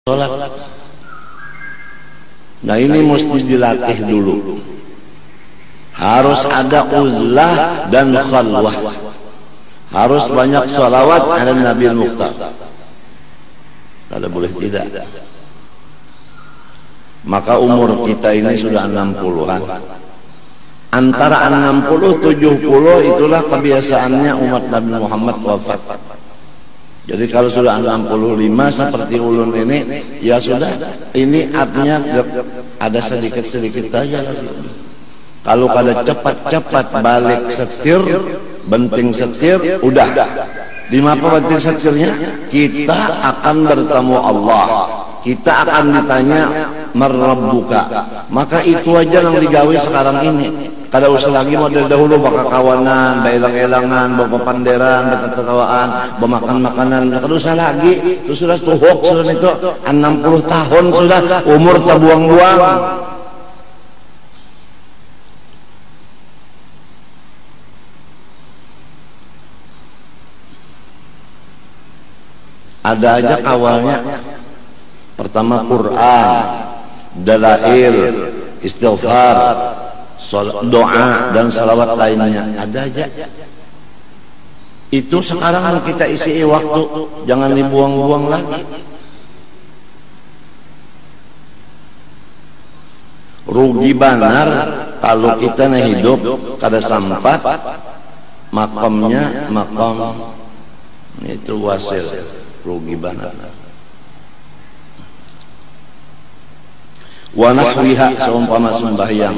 sholat. Nah ini mesti dilatih dulu. Harus ada uzlah dan khalwah. Harus banyak sholawat ala Nabi Mukhtar. Kalau boleh tidak. Maka umur kita ini sudah 60-an. Antara 60-70 itulah kebiasaannya umat Nabi Muhammad wafat. Jadi kalau sudah 65 seperti ulun ini, ya sudah, ini artinya ada sedikit-sedikit aja. Kalau kada cepat-cepat balik setir, benting setir, udah. Di mana benting setirnya? Kita akan bertemu Allah. Kita akan ditanya marrabbuka. Maka itu aja yang digawe sekarang ini. Kada usah lagi model dahulu baka kawanan, belang-elangan, bepapanderan, betatawaan, bemakan makanan. Kada usah lagi. Itu sudah tuhok sudah itu 60 tahun sudah umur terbuang-buang. Ada aja awalnya. Pertama Quran, dalail, istighfar, doa dan salawat lainnya. Ada aja. Itu sekarang kita isi waktu, jangan dibuang-buang lagi. Rugi benar kalau kita hidup kada sempat makamnya makam itu wasil, rugi benar. Wa nahwiha seumpama sembahyang,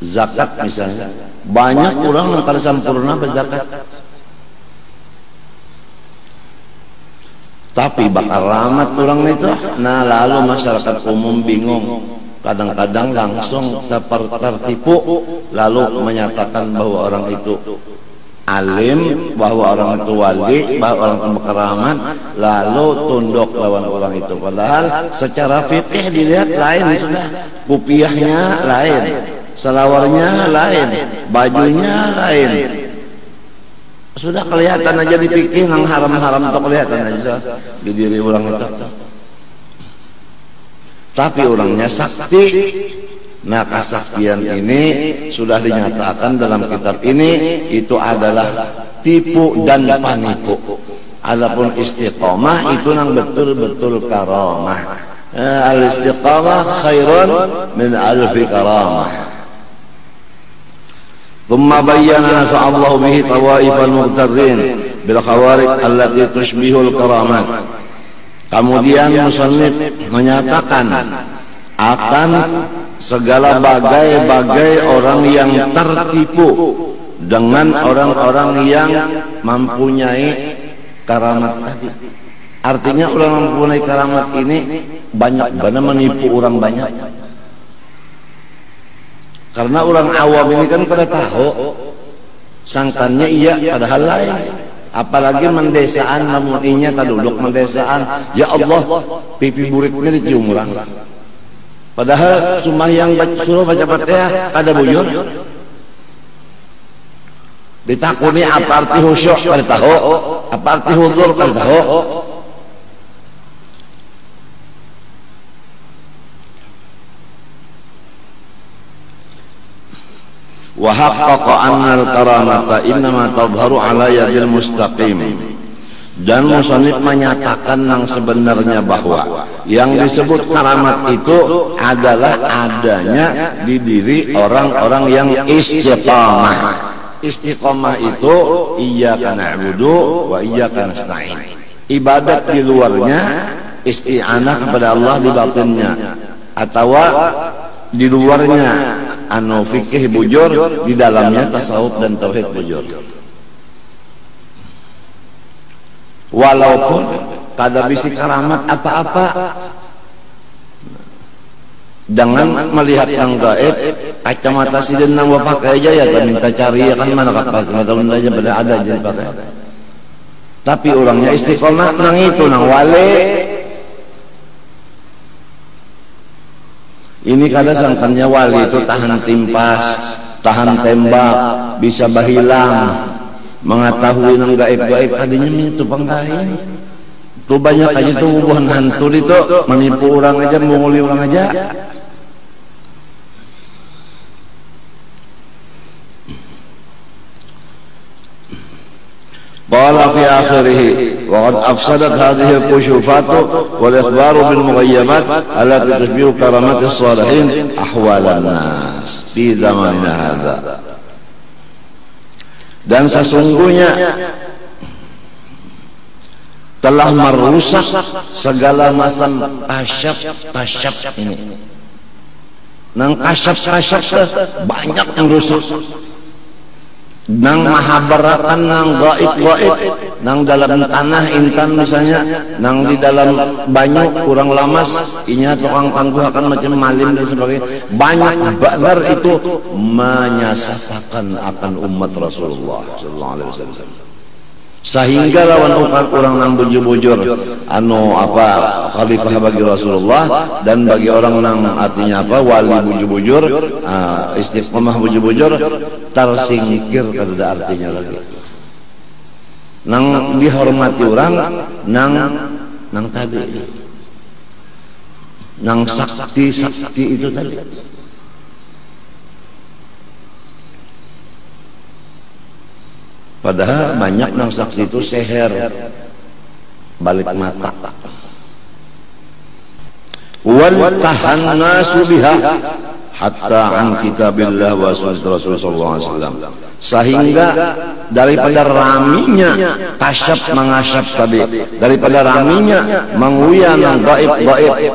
zakat misalnya, banyak orang yang kada sempurna berzakat, tapi bakal ramat orang itu. Nah lalu masyarakat umum bingung, kadang-kadang langsung tertipu, lalu menyatakan bahwa orang itu alim, bahwa orang itu wali, bahwa orang itu keramat, lalu tunduk lawan orang itu. Padahal secara fikih dilihat lain sudah, kupiahnya lain, selawarnya lain, bajunya lain, sudah kelihatan aja di fikih nang haram-haram itu kelihatan aja di diri orang itu. Tapi orangnya sakti. Nah kesaktian ini sudah dinyatakan dalam kitab ini, itu adalah tipu dan panipu. Adapun istiqomah itu yang betul-betul karamah. Al-istiqamah khairun min alfi karamah. Thumma bayyana nafa'allahu bihi tawaifal mughtarrin bil khawarij allati tushbihul karamat. Kemudian musannif menyatakan akan segala bagai-bagai orang yang tertipu dengan orang-orang yang mempunyai karamat tadi. Artinya orang yang mempunyai karamat ini banyak benar menipu orang banyak. Karena orang awam ini kan kada tahu, sangkannya iya padahal lain. Apalagi mendesaan, namun inya tak duduk mendesaan, ya Allah pipi buritnya dicium orang. Padahal sembahyang suruh baca Fatihah kada buyur. Ditakuni apa arti khusyuk kada tahu, apa arti hudzur kada tahu. Wa haqqaqa anna al-karamata innama tadhharu ala yadil mustaqim. Dan musannif menyatakan yang sebenarnya bahwa yang disebut karamat itu adalah adanya di diri orang-orang yang istiqamah. Istiqamah itu iyyaka na'budu wa iyyaka nasta'in. Ibadat di luarnya, isti'anah kepada Allah di batinnya, atau di luarnya anu fikih bujur, di dalamnya tasawuf dan tauhid bujur. Walaupun kada bisi karamat apa-apa, dengan melihat yang gaib, kacamata sidin nang pakai aja ya, tak minta cari ya kan mana kacamata aja benda ada jadi pakai. Tapi orangnya istiqomah nang itu nang wale. Ini kada sangkannya wali itu tahan timpas, tahan tembak, bisa bahilang, mengetahui nang gaib-gaib, adanya itu panggain. Tuh banyak aja tuh hubungan hantu itu menipu orang aja, menguli orang aja. Qala fi akhirih wa qad afsadat hadhihi al-kushufat wal ikhbar bil mughayyabat allati tushbihu karamat as-salihin ahwal an-nas fi zamanina hadha. Dan sesungguhnya telah merusak segala macam kasyaf ini. Nang kasyaf banyak yang rusak. Nang mahabharatan, nang gaib, nang dalam tanah intan misalnya, nang di dalam banyu kurang lamas, inya tukang tangguhakan macam malim dan sebagainya. Banyak benar itu menyesatkan akan umat Rasulullah sallallahu alaihi wasallam. Sehingga lawan orang nang bujur-bujur khalifah bagi Rasulullah dan bagi orang nang artinya wali bujur-bujur, istiqomah bujur-bujur, tersingkir kada artinya lagi. Nang dihormati orang nang tadi, nang sakti itu tadi. Padahal banyak nang saksi itu seher balik mata. Wal tahannasu biha hatta an kitabillah wa sunnah Rasul sallallahu alaihi wasallam. Sehingga daripada raminya kasyaf mengasyaf tadi, daripada raminya menguya nang gaib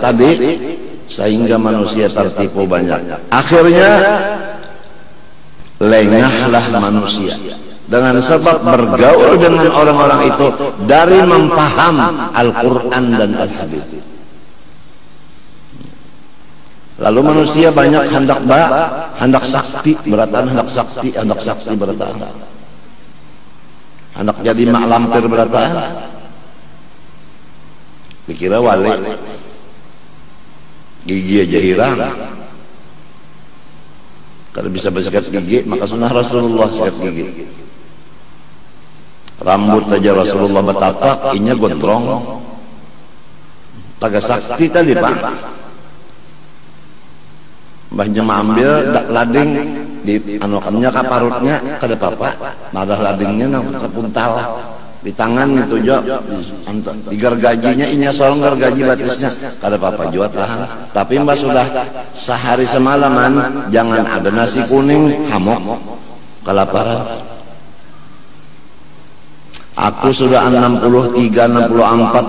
tadi, sehingga manusia tertipu banyak. Akhirnya lengahlah manusia dengan sebab bergaul dengan orang-orang itu dari mempaham Al-Quran dan Al-Hadits. Lalu manusia banyak hendak sakti beratan, hendak sakti beratan, hendak jadi mak lampir beratan, dikira wali, gigi aja hirang. Kalau bisa bersikat gigi maka sunnah Rasulullah sikat gigi. Rambut aja Rasulullah betatak, inya gondrong. Taga sakti tadi pak. Mbahnya ambil lading di anokannya kaparutnya kada apa-apa. Madah ladingnya nang kepuntal di tangan itu jo di gergajinya inya sorong gergaji batisnya kada apa-apa jual tahan. Tapi mbah sudah sehari semalaman jangan ada nasi kuning hamok kelaparan. Aku sudah 63-64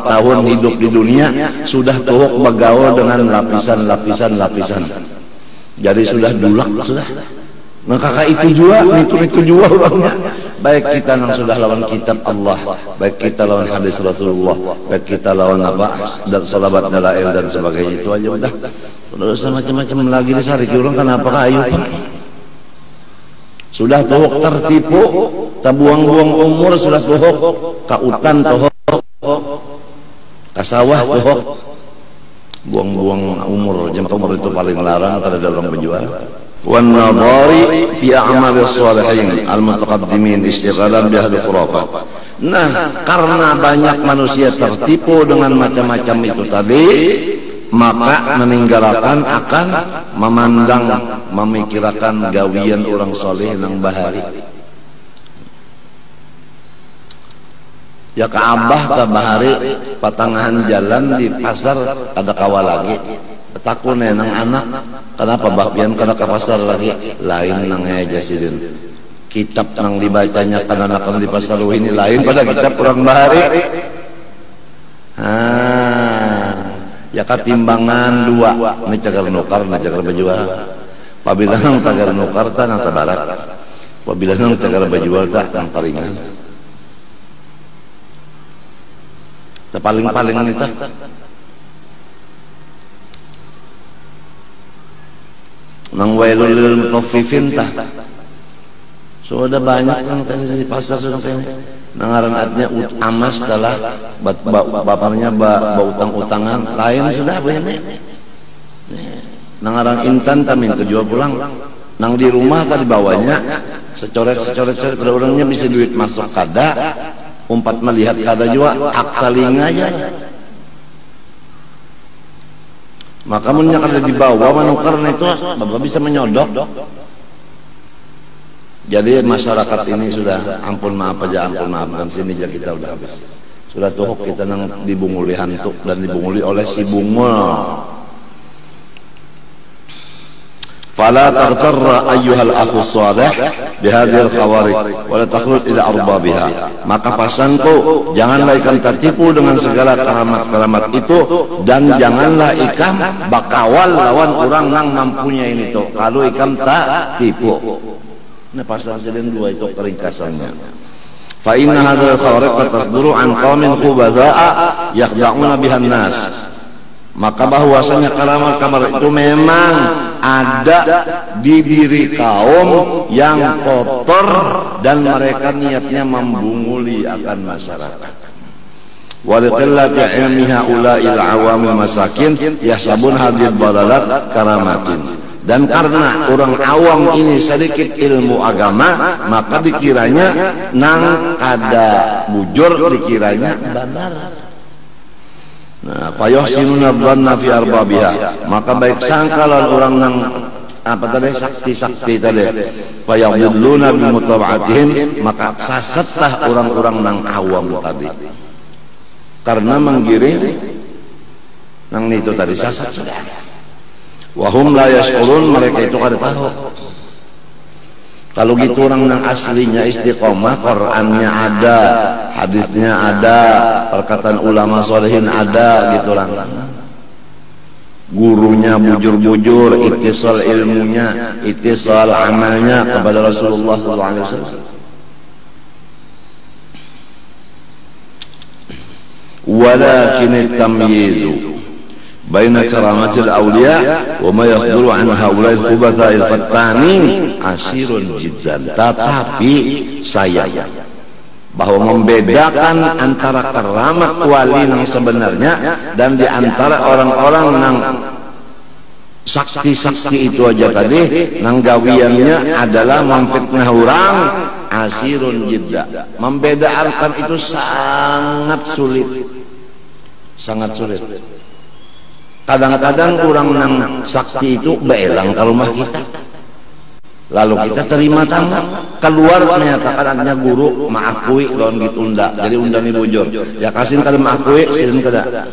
tahun hidup di dunia, sudah tuhuk bergaul dengan lapisan. Jadi sudah dulak sudah. Maka itu jua, itu jua orangnya. Baik kita yang sudah lawan kitab Allah, baik kita lawan hadis Rasulullah, baik kita lawan dan salabat dalail dan sebagainya, itu aja udah. Terus macam-macam lagi disari orang kenapa kayu sudah tuhuk tertipu, tabuang-buang umur sudah tuhuk, kautan tuhuk, kasawah tuhuk, buang-buang umur. Jam umur itu paling larang terhadap orang berjual. Wan nadari fi a'mal as-salihin al-mutaqaddimin istighalan bi ahli khurafat. Nah, karena banyak manusia tertipu dengan macam-macam itu tadi, maka meninggalkan akan memandang, memikirkan gawian orang soleh nang bahari. Ya Ka'bah ta bahari patangahan jalan di pasar ada kawal lagi. Betakune nang anak, kenapa bahpian kada ke pasar lagi? Lain nang aja sidin. Kitab nang dibacanya kana-kana di pasar ini lain pada kitab orang bahari. Ya katimbangan dua, ini cagar nukar, ini cagar bajual. Apabila nang cagar nukar ta nang tabarak, apabila nang cagar bajual ta nang taringan. Paling-paling ini ta. Nang wailul lil mutaffifin ta. Sudah banyak yang tadi di pasar sudah kayaknya. Nangaran artinya amas adalah bapaknya utang-utangan lain sudah banyak. Nangaran intan tamin jual pulang. Nang di rumah tadi bawanya secoret pada orangnya bisa duit masuk kada. umpat melihat kada juga aktalinga aja. Maka munnya kada dibawa manukar itu bapak bisa menyodok. Jadi masyarakat ini sudah ampun maaf aja, ampun maafkan sini aja kita udah habis. Sudah tuh kita nang dibunguli hantu dan dibunguli oleh si bungul. Fala taghtarra ayyuhal akhu salih bihadhil khawarij wa la takhlud ila arbabiha. Maka pasanku, janganlah ikam tertipu dengan segala keramat-keramat itu, dan janganlah ikam bakawal lawan orang yang mampunya ini tuh. Kalau ikam tak tipu. Nah, pasal sedang 2 itu keringkasannya. Fa inna hadzal khawarij tasduru an qaumin khubadha'a yakhda'una bihan nas. Maka bahwasanya keramat-keramat itu memang ada di diri kaum yang kotor dan mereka niatnya membunguli akan masyarakat. Waliqillati ilmi haula'il awamil masakin yahsabun hadhihi dalalat karamatin. Dan karena orang awam ini sedikit ilmu agama, maka dikiranya nang kada bujur, dikiranya benar. Nah, fayuhsinuna dhanna fi arbabiha. Maka baik sangka orang nang apa tadi sakti-sakti tadi. Fayadhilluna bi mutaba'atihim, maka sesatlah orang-orang nang awam tadi. Karena menggiring nang itu tadi sesat sudah. Wahum la yash'urun, mereka itu kada tahu. Kalau gitu orang yang aslinya istiqomah, Qur'annya ada, hadisnya ada, perkataan ulama solehin ada, gitu lah. Gurunya bujur-bujur, ittisal ilmunya, ittisal amalnya kepada Rasulullah SAW. Walakin tamyizu baina karamatil awliya wa ma yasduru an haula'il khubatha'il fattanin asirun jiddan. Tetapi saya bahwa membedakan antara keramat wali yang sebenarnya dan di antara orang-orang yang sakti-sakti itu aja tadi, nang gawiannya adalah memfitnah orang, asirun jiddan. Membedakan itu sangat sulit, sangat sulit. Kadang-kadang orang yang sakti itu beelang ke rumah kita, lalu kita terima tamu, keluar menyatakan adanya guru maakui lawan gitu unda, jadi unda ini bujur ya kasih kada maakui silin kada,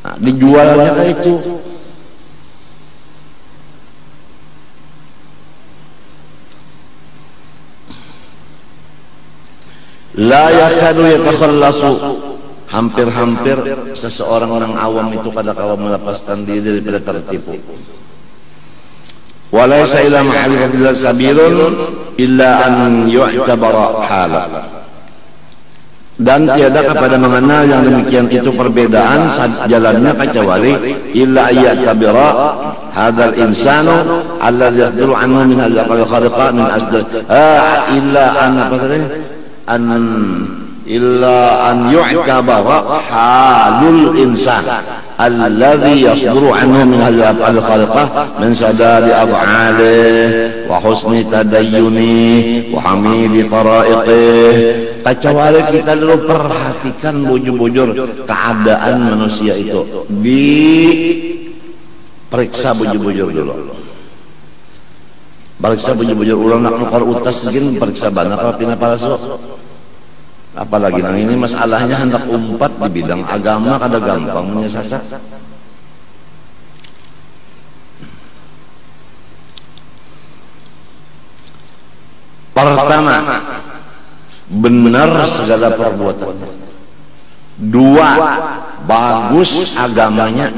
nah, dijual aja kayak itu. La yakadu yatakhallasu, hampir-hampir seseorang orang awam itu kadang-kala melepaskan diri daripada tertipu. Walaysa ila ma'rifatillahi sabilun illa an yu'tabara hala. Dan tiada kepada mengenal yang demikian itu perbedaan jalannya kecuali illa ya'tabara hadzal insanu alladhi yasduru anhu min al-aqal khariqa min asdar illa an apa tadi illa an yu'tabara halul insan alladhi yasduru anhu min al-af'al khaliqah min sadari af'alih wa husni tadayyuni wa hamidi tara'iqih. Kecuali kita dulu perhatikan bujur-bujur keadaan manusia itu, diperiksa bujur-bujur dulu. Periksa bujur-bujur orang nak nukar utas segini periksa banyak apa pina palsu. Apalagi nang ini masalahnya hendak umpat di bidang agama kada gampang menyesat. Pertama, benar segala perbuatannya. 2, bagus agamanya.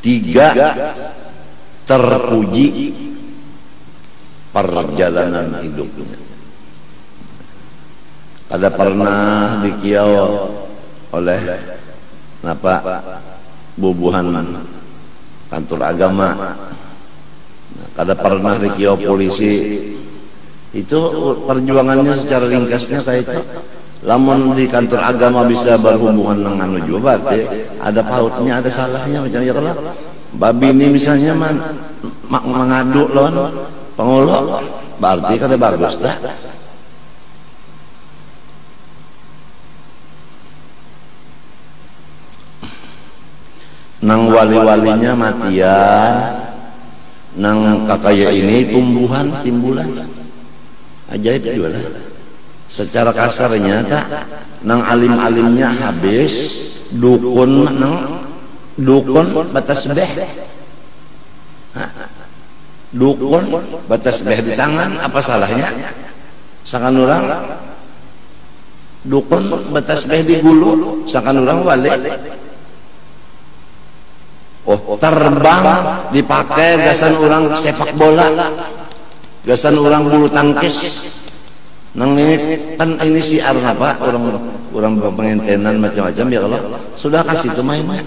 3, terpuji perjalanan hidupnya. Ada pernah dikiau oleh napa bubuhan kantor agama, ada pernah dikiau polisi. Itu perjuangannya secara ringkasnya kayak itu. Lamun di kantor agama bisa berhubungan dengan juga berarti ada pautnya, ada salahnya macam ya kalau babi ini misalnya mengadu lawan pengolo berarti kada bagus dah. nang wali-walinya matian, nang kakaya ini tumbuhan timbulan. Ajaib juga lah. Secara kasarnya tak, nang alim-alimnya habis, dukun batas beh. Dukun batas beh di tangan, apa salahnya? Sakan orang dukun batas beh di gulu, sakan orang wali. Oh, terbang dipakai gasan orang sepak bola, gasan orang bulu tangkis. Nang ini kan ini siar apa orang pengintenan macam-macam ya, kalau sudah kasih itu mainnya.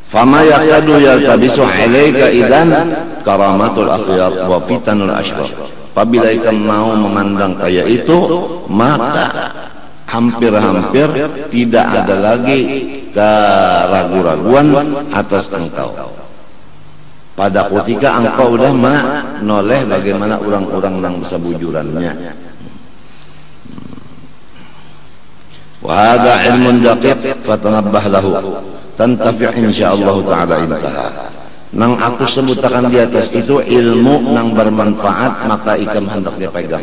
Fama yakadu yaltabisu alaika idan karamatul akhyar wa fitanul ashrar. Apabila ikan mau memandang kayak itu, maka hampir-hampir tidak ada lagi keraguan-raguan atas engkau. Pada ketika engkau udah menoleh bagaimana orang-orang yang bisa bujurannya. Wa hadha ilmun daqiq fatanabbah lahu. Tantafi' insyaallah taala intaha. Nang aku sebutkan di atas itu ilmu nang bermanfaat, maka ikam hendak dia pegang.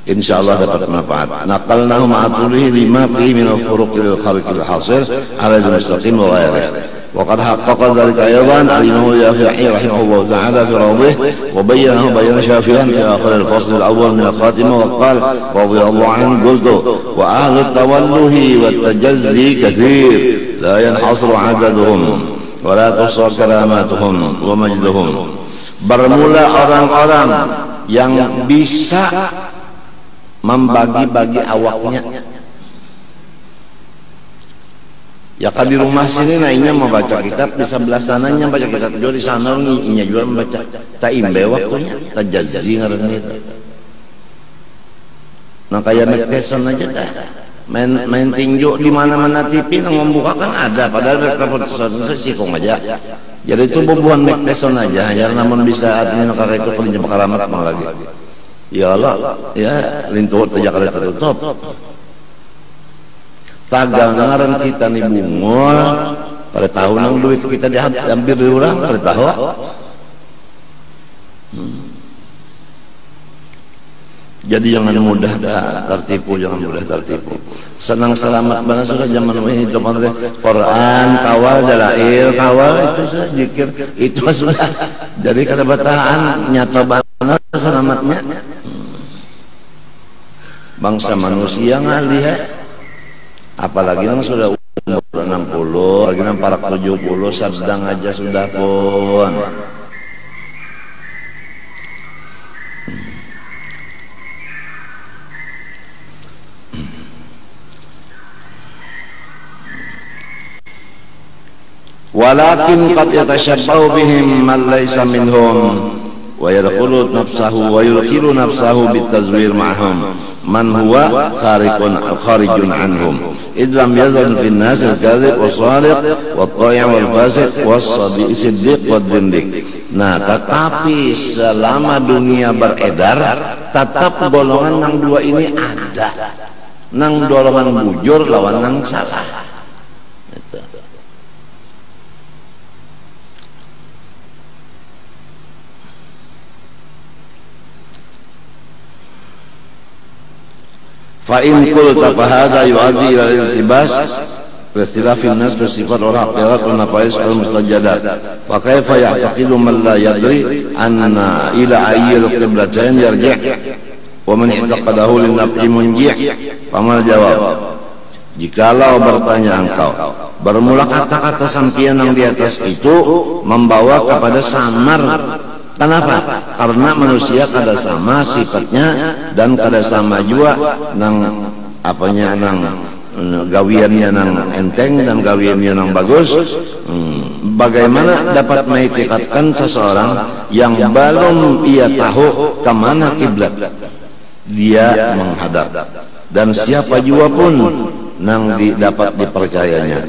Insyaallah dapat manfaat. Naqalnahu ma'atulihi lima fihi min al-furuqil khalqil hasil ala al-mustaqim wa ghairihi. وقد حقق ذلك أيضا الإمام الشافعي رحمه الله تعالى في روضه وبينه بيان شافعا في آخر الفصل الأول من الخاتمة وقال رضي الله عنه قلت وأهل التوله والتجزي كثير لا ينحصر عددهم ولا تحصى كراماتهم ومجدهم. Bermula orang-orang yang bisa membagi-bagi awaknya. Ya kan di rumah sini naiknya membaca kitab, di sebelah sananya baca kitab juga, di sana nginya juga membaca. Tak imbe waktunya, tak jazzi ngarannya itu. Nah kayak Mike Tyson aja dah, main tinju di mana-mana TV nang membuka kan ada, padahal mereka putusan sikong aja. Jadi itu bubuhan Mike Tyson aja, ya namun bisa artinya kakak itu kelinci pakaramat mang lagi. Ya Allah, ya lintuh tajak ada tertutup. Tagal ngaran kita nih bungol pada tahun yang duit kita diambil dari orang pada tahun. Jadi jangan mudah tertipu, jangan mudah tertipu. Senang selamat mana sudah zaman ini itu Quran kawal dalail kawal itu sudah zikir itu sudah. Jadi kata bataan nyata banget selamatnya. Bangsa manusia ngalih ya. Apalagi yang sudah umur 60, lagi yang parak 70, sedang aja sudah pun. Walakin qad yatashabbahu bihim man laysa minhum wa yadkhulu nafsahu wa yudkhilu nafsahu bitazwir ma'hum man huwa kharijun anhum idlam yazal fi an-nas al-kadhib was-sadiq wat-ta'i' wal-fasiq was-siddiq wad-dindik. Nah, tetapi selama dunia beredar tetap golongan yang dua ini ada. Nang golongan bujur lawan nang salah. Itu. فإن قلت فهذا يؤدي إلى الالتباس باختلاف الناس بالصفات والحقيقات والنفائس والمستجدات فكيف يعتقد من لا يدري أن إلى أي القبلتين يرجع ومن اعتقده للنفع منجع فما الجواب. Jikalau bertanya engkau, bermula kata-kata sampian yang di atas itu membawa kepada samar. Kenapa? Karena manusia kada sama sifatnya dan kada sama juga nang apanya nang gawiannya nang enteng dan gawiannya nang bagus. Bagaimana dapat mengitikadkan seseorang yang belum ia tahu kemana kiblat dia menghadap, dan siapa juga pun nang dapat dipercayanya.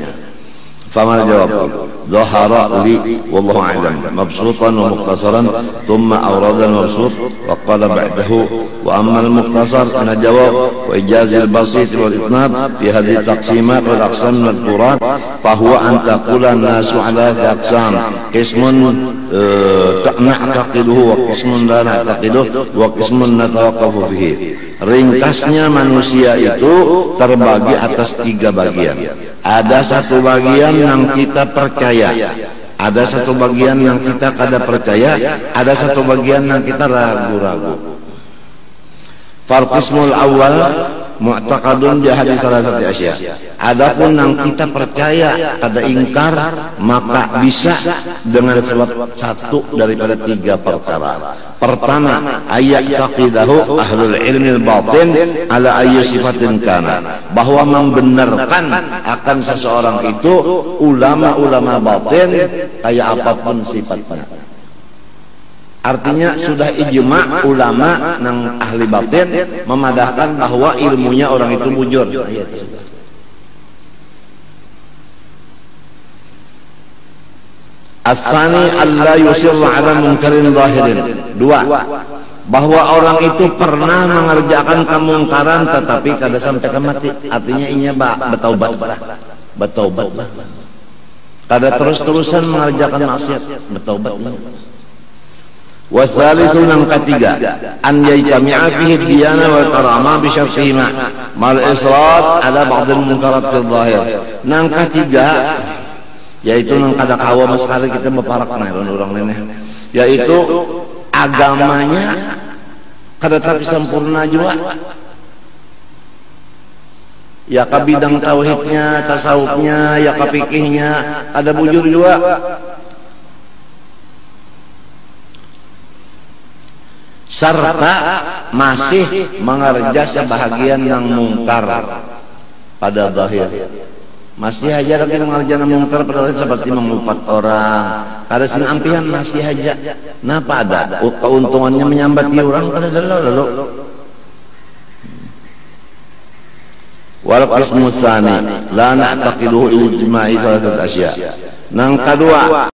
Famal jawab, zahara li wallahu a'lam mabsutan wa mukhtasaran thumma awrada al-mabsut wa qala ba'dahu wa amma al-mukhtasar ana jawab wa ijaz al-basit wal itnab fi hadhihi taqsimat wal aqsam madhkurat fa huwa an taqula an-nasu ala aqsam qismun na'taqiduhu wa qismun la na'taqiduhu wa qismun natawaqqafu fihi. Ringkasnya manusia itu terbagi atas 3 bagian. Ada satu bagian yang kita percaya, ada satu bagian yang kita kada percaya, ada satu bagian yang kita ragu-ragu. Fal qismul awal mu'taqadun bi hadits salasati asya. Adapun yang kita percaya ada ingkar, maka bisa dengan sebab satu daripada 3 perkara. Pertama, ayat taqidahu ahlul ilmi al-batin ala ayyi sifatin kana, bahwa membenarkan akan seseorang itu ulama-ulama batin kayak apapun sifatnya. Artinya sudah ijma ulama nang ahli batin memadahkan bahwa ilmunya orang itu bujur. As-sani alla yusirra ala munkarin zahirin. 2, bahwa orang itu pernah mengerjakan kemungkaran tetapi kada sampai ke mati. Artinya inya bertaubat. Kada terus-terusan mengerjakan maksiat, bertaubat. Wasalitsu yang ketiga, an yajtami'a fihi diyana wal karama bi syartihima mal israr ala ba'd al munkarat fil zahir. Nang ketiga yaitu nang kada kawa sekali kita beparak orang nenek, yaitu agamanya kada tapi sempurna juga, ya ke bidang tauhidnya, tasawufnya, ya ke fikihnya ada bujur juga. Serta masih mengerja sebahagian yang mungkar pada zahir. Masih aja lagi mengerjakan mungkar pada zahir seperti mengupat orang. Kada sinampihan masih aja. Napa ada keuntungannya menyambati orang kada lalu. Wal qismu tsani la na'taqiduhu ijma'i salasat asya. Nang kedua,